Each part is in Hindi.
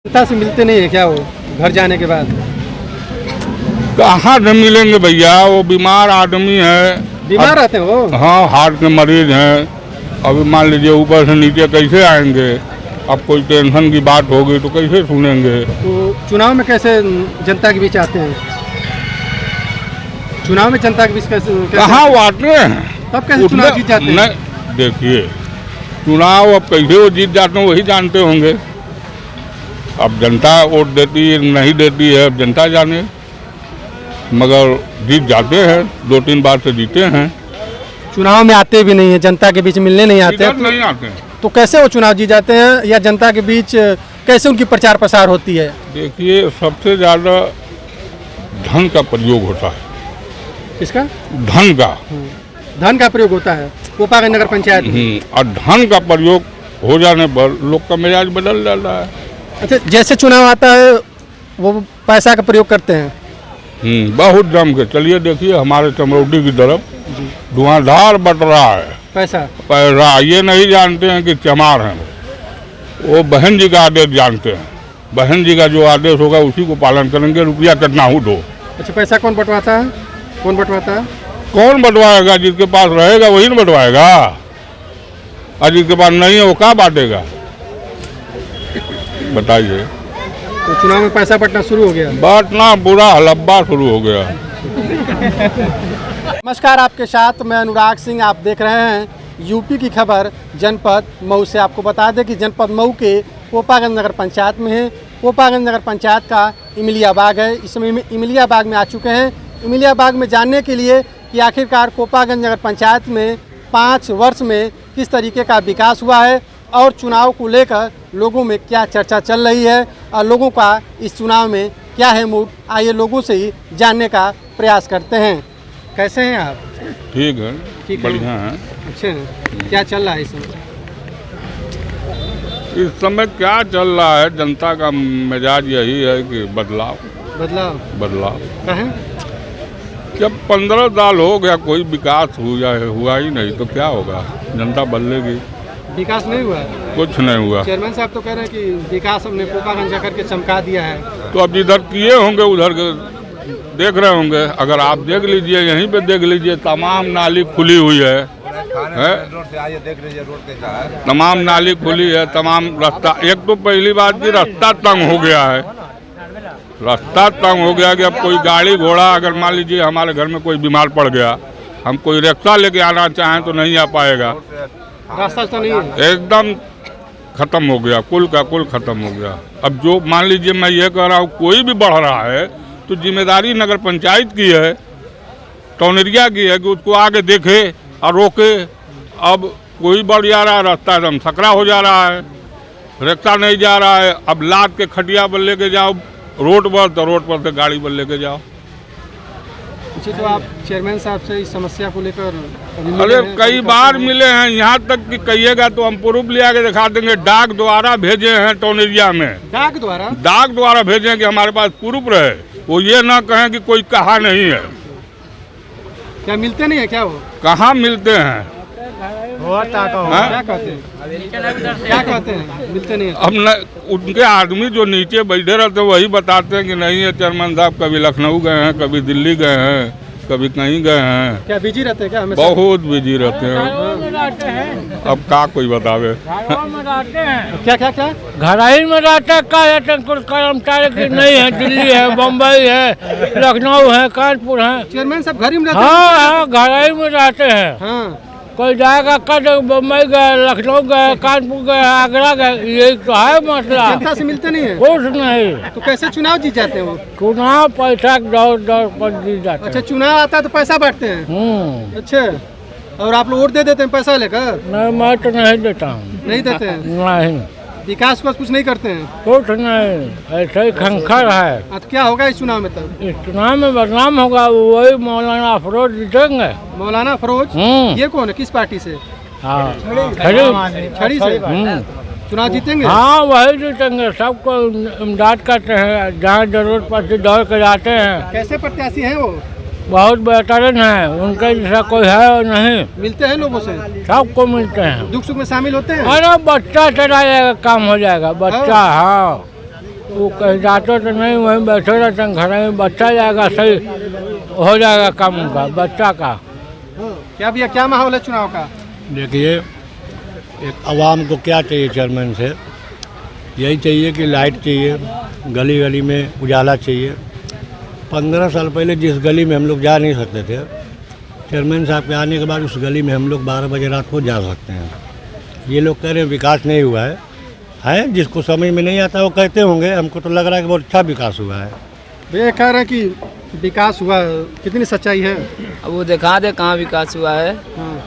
जनता से मिलते नहीं है क्या वो घर जाने के बाद? कहाँ से मिलेंगे भैया, वो बीमार आदमी है। बीमार रहते हैं वो? हाँ, हार्ट के मरीज हैं। अभी मान लीजिए ऊपर से नीचे कैसे आएंगे? अब कोई टेंशन की बात होगी तो कैसे सुनेंगे? तो चुनाव में कैसे जनता के बीच आते हैं? चुनाव में जनता के बीच कैसे कहाँ वो आते हैं? तब कैसे चुनाव जीत जाते हैं? नहीं, देखिए चुनाव अब कैसे वो जीत जाते हैं वही जानते होंगे। अब जनता वोट देती है नहीं देती है, अब जनता जाने, मगर जीत जाते हैं। 2-3 बार से जीते हैं। चुनाव में आते भी नहीं है, जनता के बीच मिलने नहीं आते इधर नहीं आते हैं। तो कैसे वो चुनाव जीत जाते हैं, या जनता के बीच कैसे उनकी प्रचार प्रसार होती है? देखिए सबसे ज़्यादा धन का प्रयोग होता है। किसका? धन का। धन का प्रयोग होता है कोपागंज नगर पंचायत में। और धन का प्रयोग हो जाने पर लोग का मिजाज बदल जाता है। अच्छा, जैसे चुनाव आता है वो पैसा का प्रयोग करते हैं? बहुत जम के। चलिए देखिए हमारे चमरौटी की तरफ धुआंधार बट रहा है पैसा। ये नहीं जानते हैं कि चमार हैं, वो बहन जी का आदेश जानते हैं। बहन जी का जो आदेश होगा उसी को पालन करेंगे। रुपया कितना हो दो। अच्छा, पैसा कौन बंटवाता है? कौन बंटवाता है? कौन बंटवाएगा? जिसके पास रहेगा वही न बंटवाएगा, और जिसके पास नहीं है वो क्या बांटेगा? बताइए। तो चुनाव में पैसा बंटना शुरू हो गया? बांटना बुरा हलब्बा शुरू हो गया। नमस्कार, आपके साथ मैं अनुराग सिंह। आप देख रहे हैं यूपी की खबर जनपद मऊ से। आपको बता दें कि जनपद मऊ के कोपागंज नगर पंचायत में है। कोपागंज नगर पंचायत का इमलिया बाग है। इस समय इमलिया बाग में आ चुके हैं। इमलिया बाग में जानने के लिए कि आखिरकार कोपागंज नगर पंचायत में 5 वर्ष में किस तरीके का विकास हुआ है और चुनाव को लेकर लोगों में क्या चर्चा चल रही है और लोगों का इस चुनाव में क्या है मूड। आइए लोगों से ही जानने का प्रयास करते हैं। कैसे हैं आप? ठीक है, ठीक है। बढ़िया है। अच्छा, क्या चल रहा है इस समय? इस समय क्या चल रहा है? जनता का मिजाज यही है कि बदलाव बदलाव कहें? जब 15 साल हो गया कोई विकास हुआ ही नहीं तो क्या होगा? जनता बदलेगी। विकास नहीं हुआ? कुछ नहीं हुआ। चेयरमैन साहब तो कह रहे हैं कि विकास हमने कोपागंज जाकर के चमका दिया है। तो अब जिधर किए होंगे उधर के देख रहे होंगे। अगर आप देख लीजिए, यहीं पे देख लीजिए, तमाम नाली खुली हुई है। तमाम नाली खुली है, तमाम रास्ता। एक तो पहली बात की रास्ता तंग हो गया है। रास्ता तंग हो गया कि अब कोई गाड़ी घोड़ा, अगर मान लीजिए हमारे घर में कोई बीमार पड़ गया, हम कोई रिक्शा लेके आना चाहें तो नहीं आ पाएगा। रास्ता तो नहीं है, एकदम खत्म हो गया, कुल का कुल खत्म हो गया। अब जो मान लीजिए मैं ये कह रहा हूँ कोई भी बढ़ रहा है तो जिम्मेदारी नगर पंचायत की है, टाउन एरिया की है कि उसको आगे देखे और रोके। अब कोई बढ़ जा रहा है, रास्ता एकदम सकरा हो जा रहा है, रिक्शा नहीं जा रहा है। अब लाद के खटिया पर लेके जाओ रोड पर, तो रोड पर से गाड़ी पर लेके जाओ। जी, तो आप चेयरमैन साहब से इस समस्या को लेकर? अरे कई बार मिले हैं, यहाँ तक कि कहिएगा तो हम प्रूफ ले आके दिखा देंगे। डाक द्वारा भेजे हैं टाउन एरिया में। डाक द्वारा भेजे कि हमारे पास प्रूफ रहे, वो ये ना कहें कि कोई कहा नहीं है। क्या मिलते नहीं है क्या वो? कहाँ मिलते हैं? क्या कहते हैं मिलते नहीं है? अब न उनके आदमी जो नीचे बैठे रहते हैं वही बताते हैं कि नहीं है चेयरमैन साहब कभी लखनऊ गए हैं, कभी दिल्ली गए हैं, कभी कहीं गए हैं। क्या बिजी रहते हैं क्या? हमेशा बहुत बिजी रहते हैं। अब का कोई बतावे? क्या क्या क्या घराई में रहता है, कुछ कर्मचारी की नहीं है। दिल्ली है, बम्बई है, लखनऊ है, कानपुर है। चेयरमैन साहब घर ही में रहते हैं? हाँ, घराई में रहते हैं। हाँ, कोई जाएगा कद बम्बई गए, लखनऊ गए, कानपुर गए, आगरा गए, यही तो है मसला। जनता से मिलते नहीं है? कुछ नहीं। तो कैसे चुनाव जीत जाते हैं वो? चुनाव पैसा के दौर पर जीत जाते। अच्छा, चुनाव आता है तो पैसा बांटते हैं? अच्छा, और आप लोग वोट दे देते हैं पैसा लेकर? नहीं, मैं तो नहीं देता हूँ। नहीं देते हैं? नहीं, विकास को कुछ नहीं करते हैं? कुछ नहीं, ऐसा ही खंखर है। तो क्या होगा इस चुनाव में? तब इस चुनाव में बदनाम होगा, वही मौलाना अफरोज जीतेंगे। मौलाना अफरोज? ये कौन है? किस पार्टी से? हाँ, छड़ी से चुनाव जीतेंगे? हाँ, वही जीतेंगे। सबको इमदाद करते हैं, जहाँ जरूरत पड़ती दौड़ कर जाते हैं। कैसे प्रत्याशी हैं वो? बहुत बेहतरीन है, उनके जैसा कोई है नहीं। मिलते हैं लोगों से? सबको मिलते हैं। दुख सुख में शामिल होते हैं? अरे बच्चा चला जाएगा, काम हो जाएगा बच्चा। हाँ, वो कहीं जाते तो नहीं, वहीं बैठे रहते हैं घर में। बच्चा जाएगा, सही हो जाएगा काम उनका बच्चा का। क्या भैया, क्या माहौल है चुनाव का? देखिए, एक आवाम को क्या चाहिए चेयरमैन से? यही चाहिए कि लाइट चाहिए, गली गली में उजाला चाहिए। 15 साल पहले जिस गली में हम लोग जा नहीं सकते थे, चेयरमैन साहब के आने के बाद उस गली में हम लोग 12 बजे रात को जा सकते हैं। ये लोग कह रहे हैं विकास नहीं हुआ है। जिसको समझ में नहीं आता वो कहते होंगे, हमको तो लग रहा है कि बहुत अच्छा विकास हुआ है। भैया कह रहे हैं कि विकास हुआ, कितनी सच्चाई है? अब वो दिखा दे कहाँ विकास हुआ है।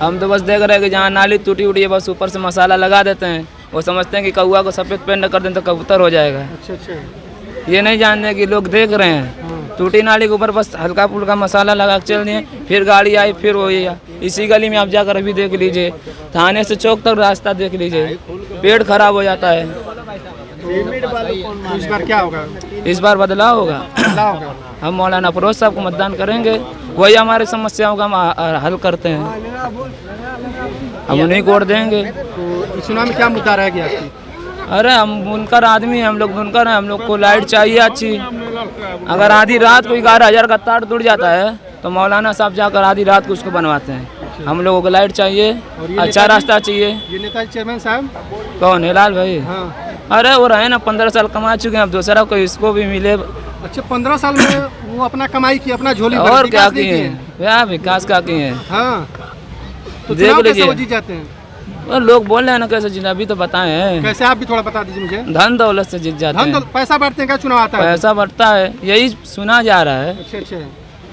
हम तो बस देख रहे हैं कि जहाँ नाली टूटी उटी है बस ऊपर से मसाला लगा देते हैं। वो समझते हैं कि कौआ को सफ़ेद पेंट कर दें तो कबूतर हो जाएगा। अच्छा अच्छा। ये नहीं जानते कि लोग देख रहे हैं टूटी नाली के ऊपर बस हल्का फुल्का मसाला लगा के चल दिए, फिर गाड़ी आई, फिर वो इसी गली में आप जाकर अभी देख लीजिए, थाने से चौक तक रास्ता देख लीजिए, पेड़ खराब हो जाता है। इस बार क्या होगा? इस बार बदलाव होगा। हम मौलाना फिरोज साहब को मतदान करेंगे, वही हमारी समस्याओं का हम हल करते हैं, हम उन्हीं को वोट देंगे। तो इस चुनाव में क्या मुद्दा रह गया आपकी? अरे हम बुनकर आदमी हैं, हम लोग बुनकर हैं, हम लोग को लाइट चाहिए अच्छी। अगर आधी रात को 11,000 का तार टूट जाता है तो मौलाना साहब जाकर आधी रात को उसको बनवाते हैं। हम लोगों को लाइट चाहिए, अच्छा रास्ता चाहिए। ये नेताजी चेयरमैन साहब कौन है? लाल भाई। हाँ। अरे वो रहे ना, 15 साल कमा चुके हैं, अब दूसरा कोई इसको भी मिले। अच्छा, 15 साल में वो अपना कमाई की, अपना झोली भर, और क्या विकास नहीं किए हैं? विकास क्या किए हैं? हाँ, तो देख चुनाव कैसे लीजिए। वो जीत जाते हैं? और लोग बोल रहे हैं ना कैसे जीना, अभी तो बताए हैं। कैसे, आप भी थोड़ा बता दीजिए मुझे। धन दौलत से जीत जाते हैं। पैसा बढ़ते हैं क्या चुनाव आता है? पैसा बढ़ता है, यही सुना जा रहा है अच्छा अच्छा।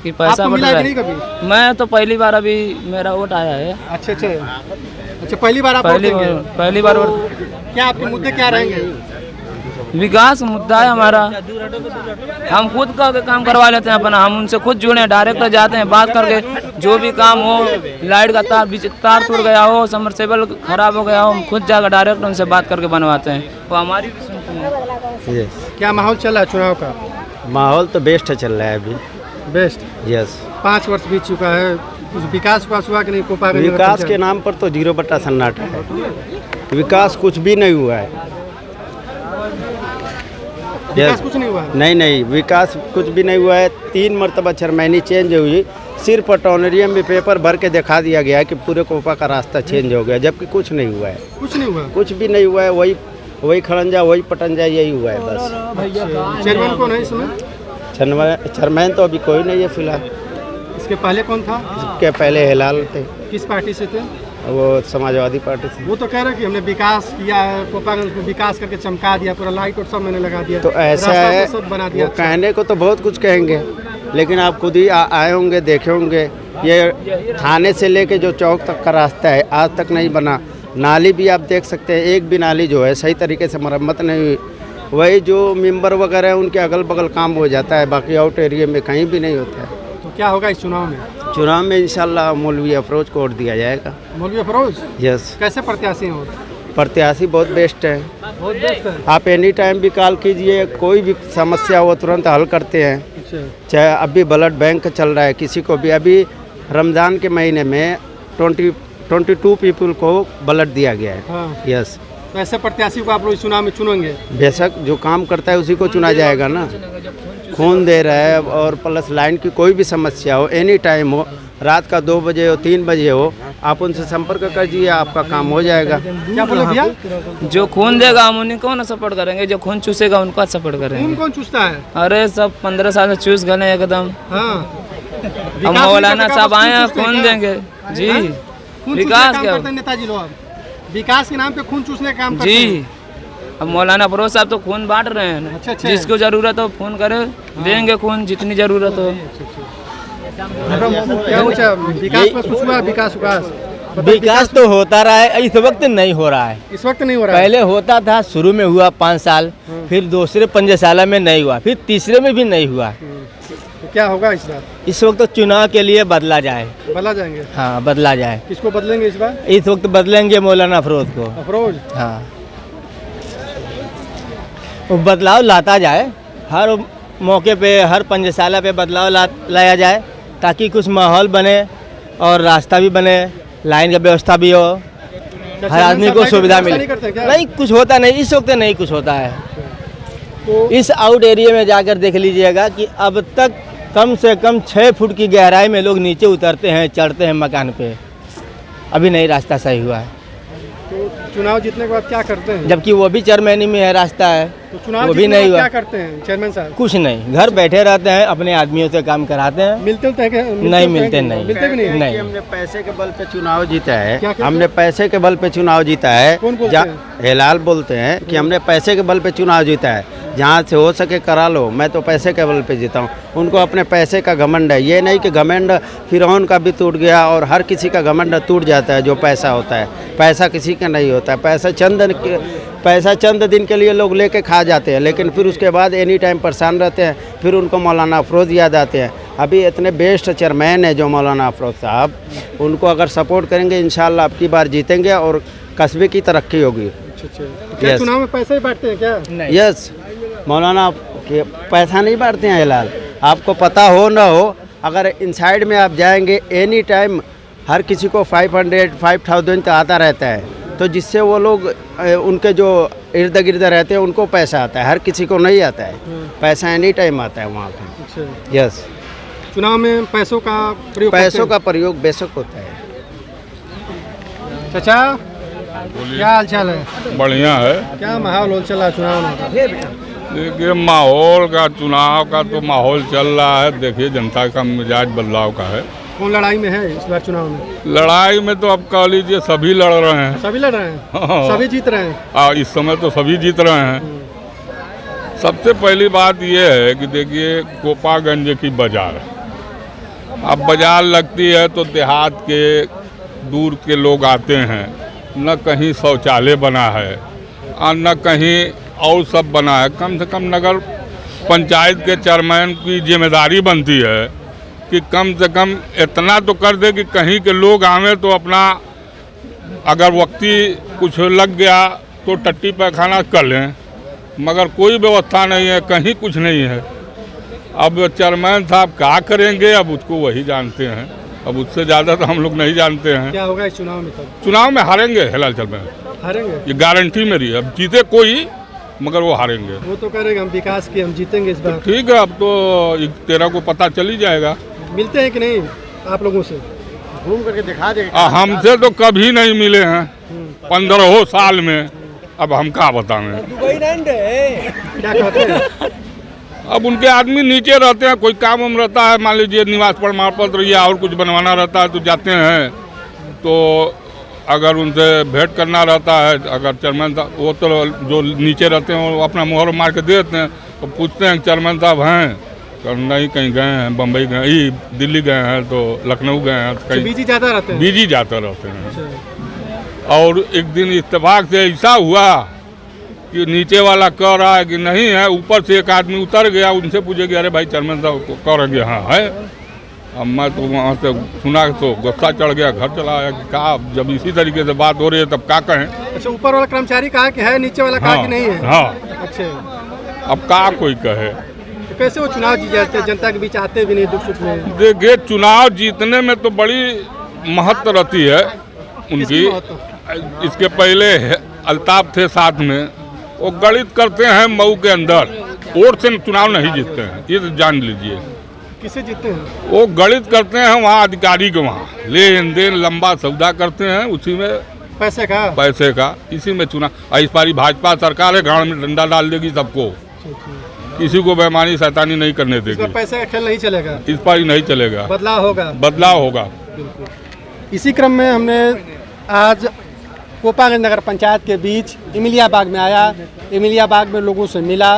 कि पैसा आपको बढ़ मिला रहा है कि है। नहीं कभी? मैं तो पहली बार अभी मेरा वोट आया है। अच्छा अच्छा। अच्छा, पहली बार आप वोट देंगे? पहली बार वोट। क्या आपके मुद्दे क्या रहेंगे? विकास मुद्दा है हमारा। हम खुद का काम करवा लेते हैं अपना, हम उनसे खुद जुड़े, डायरेक्ट जाते हैं, बात करके जो भी काम हो, लाइट का तार टूट गया हो, सबमर्सिबल खराब हो गया हो, हम खुद जाकर डायरेक्ट उनसे बात करके बनवाते हैं, वो हमारी भी सुनते हैं। क्या माहौल चल रहा है चुनाव का? माहौल तो बेस्ट चल रहा है अभी। बेस्ट? यस। 5 वर्ष बीत चुका है, कुछ विकास हुआ कि नहीं? कोपागंज विकास के नाम पर तो 0 सन्नाटा है, विकास कुछ भी नहीं हुआ है। विकास कुछ नहीं हुआ है? नहीं, विकास कुछ भी नहीं हुआ है। 3 मरतबा चेयरमैनी चेंज हुई, सिर्फ पटौनरियम में पेपर भर के दिखा दिया गया है कि पूरे कोपा का रास्ता चेंज हो गया, जबकि कुछ नहीं हुआ है। कुछ नहीं हुआ? कुछ भी नहीं हुआ है। वही खड़ंजा, वही पटंजा, यही हुआ है बस। चेयरमैन कौन है इसमें? चेयरमैन तो अभी कोई नहीं है फिलहाल। इसके पहले कौन था? इसके पहले हिलाल थे। किस पार्टी से थे? वो समाजवादी पार्टी से। वो तो कह रहे हैं कि हमने विकास किया है, कोपागंज को विकास करके चमका दिया, पूरा लाइट और सब मैंने लगा दिया, तो ऐसा रास्ता है, सब बना दिया। वो कहने को तो बहुत कुछ कहेंगे, लेकिन आप खुद ही आए होंगे, देखे होंगे। ये थाने से लेके जो चौक तक का रास्ता है आज तक नहीं बना। नाली भी आप देख सकते हैं, एक भी नाली जो है सही तरीके से मरम्मत नहीं हुई। वही जो मेंबर वगैरह है उनके अगल बगल काम हो जाता है, बाकी आउट एरिया में कहीं भी नहीं होता है। तो क्या होगा इस चुनाव में? चुनाव में इंशाल्लाह मौलवी अफरोज को वोट दिया जाएगा। मौलवी अफरोज? यस। कैसे प्रत्याशी हैं? प्रत्याशी बहुत बेस्ट है। बहुत बेस्ट है। आप एनी टाइम भी कॉल कीजिए, कोई भी समस्या हो तुरंत हल करते हैं। चाहे अभी ब्लड बैंक चल रहा है, किसी को भी अभी रमज़ान के महीने में 22 पीपल को ब्लड दिया गया है। हाँ। यस। तो ऐसे प्रत्याशी को आप लोग इस चुनाव में चुनेंगे? बेशक, जो काम करता है उसी को चुना जाएगा ना। खून दे रहा है और प्लस लाइन की कोई भी समस्या हो, एनी टाइम हो, रात का 2 बजे हो, 3 बजे हो, आप उनसे संपर्क कीजिए, आपका काम हो जाएगा। क्या बोले भैया? जो खून देगा हम उन्हीं को ना सपोर्ट करेंगे, जो खून चूसेगा उनको सपोर्ट करेंगे। कौन चूसता है? अरे सब 15 साल से चूस गए एकदम। हाँ। हम मौलाना साहब आए हैं, खून देंगे जी। विकास क्या? नेताजी लोग विकास के नाम पे खून चूसने का काम करते हैं। जी, अब मौलाना फिरोज साहब तो खून बांट रहे हैं। अच्छा। जिसको जरूरत हो फोन करे, देंगे खून जितनी जरूरत हो। क्या पूछा? विकास में कुछ हुआ? विकास तो होता रहा है, इस वक्त नहीं हो रहा है। इस वक्त नहीं हो रहा है? पहले होता था, शुरू में हुआ 5 साल, फिर दूसरे 5 साल में नहीं हुआ, फिर तीसरे में भी नहीं हुआ। तो क्या होगा इस बार? इस वक्त तो चुनाव के लिए बदला जाए। बदला जाएंगे? हाँ, बदला जाए। किसको बदलेंगे इस बार? इस वक्त बदलेंगे मौलाना अफरोज को। अफरोज? हाँ, वो बदलाव लाता जाए, हर मौके पे, हर 5 साल पे बदलाव लाया जाए, ताकि कुछ माहौल बने और रास्ता भी बने, लाइन का व्यवस्था भी हो, हर आदमी को सुविधा मिले। नहीं कुछ होता नहीं, इस वक्त नहीं कुछ होता है। तो इस आउट एरिया में जाकर देख लीजिएगा कि अब तक कम से कम 6 फुट की गहराई में लोग नीचे उतरते हैं, चढ़ते हैं मकान पे, अभी नहीं रास्ता सही हुआ है। तो चुनाव जीतने के बाद क्या करते हैं? जबकि वो भी चरमैनी में है रास्ता है, तो चुनाव वो भी जीतने के नहीं बाद हुआ। क्या करते हैं चेयरमैन साहब? कुछ नहीं, घर बैठे रहते हैं, अपने आदमियों से काम कराते हैं। मिलते हैं क्या? नहीं मिलते, नहीं मिलते भी नहीं है? नहीं। हमने पैसे के बल पे चुनाव जीता है। क्या? हमने पैसे के बल पे चुनाव जीता है। कौन बोलते हैं? हेलाल बोलते हैं कि हमने पैसे के बल पे चुनाव जीता है, जहाँ से हो सके करा लो, मैं तो पैसे के बल पे जीता हूँ। उनको अपने पैसे का घमंड है, ये नहीं कि घमंड फिरौन का भी टूट गया और हर किसी का घमंड टूट जाता है। जो पैसा होता है, पैसा किसी का नहीं होता है। पैसा चंद दिन के लिए लोग लेके खा जाते हैं, लेकिन फिर उसके बाद एनी टाइम परेशान रहते हैं। फिर उनको मौलाना अफरोज़ याद आते हैं। अभी इतने बेस्ट चेयरमैन है जो मौलाना अफरोज़ साहब, उनको अगर सपोर्ट करेंगे इंशाल्लाह अब की बार जीतेंगे और कस्बे की तरक्की होगी। अच्छा। क्या चुनाव में पैसे ही बांटते हैं क्या? यस, मौलाना के पैसा नहीं बांटते हैं हिलाल। आपको पता हो ना हो, अगर इनसाइड में आप जाएंगे एनी टाइम हर किसी को 500-5000 तो आता रहता है, तो जिससे वो लोग उनके जो इर्द गिर्द रहते हैं उनको पैसा आता है, हर किसी को नहीं आता है। पैसा एनी टाइम आता है वहाँ पे। अच्छा। यस, चुनाव में पैसों का प्रयोग पैसों का प्रयोग बेशक होता है। चाचा क्या हाल चाल है? बढ़िया है। क्या माहौल चल रहा है चुनाव में? देखिए माहौल का, चुनाव का तो माहौल चल रहा है। देखिए जनता का मिजाज बदलाव का है। कौन लड़ाई में है इस बार चुनाव में? लड़ाई में तो अब कह लीजिए सभी लड़ रहे हैं। सभी लड़ रहे हैं, हाँ। सभी जीत रहे हैं। इस समय तो सभी जीत रहे हैं। सबसे पहली बात यह है कि देखिए कोपागंज की बाजार, अब बाजार लगती है तो देहात के दूर के लोग आते हैं, न कहीं शौचालय बना है और न कहीं और सब बना है। कम से कम नगर पंचायत के चेयरमैन की जिम्मेदारी बनती है कि कम से कम इतना तो कर दे कि कहीं के लोग आवे तो अपना अगर वक्ती कुछ लग गया तो टट्टी पैखाना कर लें, मगर कोई व्यवस्था नहीं है, कहीं कुछ नहीं है। अब चेयरमैन साहब क्या करेंगे अब उसको वही जानते हैं, अब उससे ज़्यादा तो हम लोग नहीं जानते हैं। क्या होगा इस चुनाव में? तब चुनाव में हारेंगे हिलाल चेयरमैन, हारेंगे, ये गारंटी मेरी है। अब जीते कोई मगर वो हारेंगे। वो तो करेंगे हम विकास की, हम जीतेंगे इस बार। ठीक है, अब तो 13 को पता चल ही जाएगा। मिलते हैं कि नहीं आप लोगों से? घूम करके दिखा दे। हमसे तो कभी नहीं मिले हैं 15 साल में, अब हम क्या बताएं। क्या कहते हैं? अब उनके आदमी नीचे रहते हैं, कोई काम वाम रहता है, मान लीजिए निवास प्रमाण पत्र या और कुछ बनवाना रहता है तो जाते हैं। तो अगर उनसे भेंट करना रहता है, अगर चेयरमैन साहब, वो तो जो नीचे रहते हैं वो अपना मुहर मार के दे देते हैं। तो पूछते हैं चेयरमैन साहब हैं? तो नहीं, कहीं गए हैं, बम्बई गए, ही दिल्ली गए हैं, तो लखनऊ गए हैं, तो कहीं बिजी ज़्यादा रहते हैं। बिजी जाते रहते हैं। और एक दिन इत्तेफाक से ऐसा हुआ कि नीचे वाला कह रहा है कि नहीं है, ऊपर से एक आदमी उतर गया, उनसे पूछे कि अरे भाई चेयरमैन साहब को कह रहे हाँ है। अब मैं तो वहाँ से सुना तो गुस्सा चढ़ गया, घर चला आया कि कहा जब इसी तरीके से बात हो रही है तब क्या कहें। अच्छा, ऊपर वाला कर्मचारी कहा कि है, नीचे वाला कहा कि नहीं है? हाँ। अच्छा, अब क्या कोई कहे। तो कैसे वो चुनाव जीत जाते हैं? जनता के बीच आते भी नहीं दुख सुख में। देखिए चुनाव जीतने में तो बड़ी महत्व रहती है उनकी। इसके पहले अल्ताफ थे साथ में, वो गणित करते हैं मऊ के अंदर, वोट से चुनाव नहीं जीतते हैं, ये तो जान लीजिए। किसे जीतते हैं? वो गणित करते हैं वहाँ अधिकारी के वहाँ लेन देन लंबा सौदा करते हैं, उसी में पैसे का इसी में चुनाव। इस बारी भाजपा सरकार है, गाँव में डंडा डाल देगी सबको, किसी को बेईमानी शैतानी नहीं करने देगी। पैसे का खेल नहीं चलेगा, इस बार नहीं चलेगा, बदलाव होगा। इसी क्रम में हमने आज कोपागंज नगर पंचायत के बीच इमिलिया बाग में आया, इमिलिया बाग में लोगों से मिला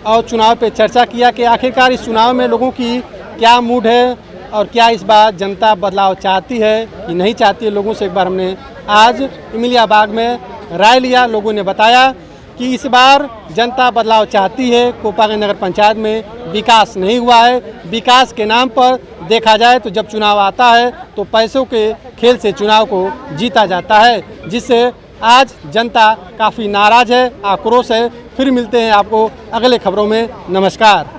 और चुनाव पे चर्चा किया कि आखिरकार इस चुनाव में लोगों की क्या मूड है और क्या इस बार जनता बदलाव चाहती है कि नहीं चाहती है। लोगों से एक बार हमने आज इमिलिया बाग में राय लिया। लोगों ने बताया कि इस बार जनता बदलाव चाहती है। कोपागंज नगर पंचायत में विकास नहीं हुआ है। विकास के नाम पर देखा जाए तो जब चुनाव आता है तो पैसों के खेल से चुनाव को जीता जाता है, जिससे आज जनता काफ़ी नाराज़ है, आक्रोश है। फिर मिलते हैं आपको अगले खबरों में। नमस्कार।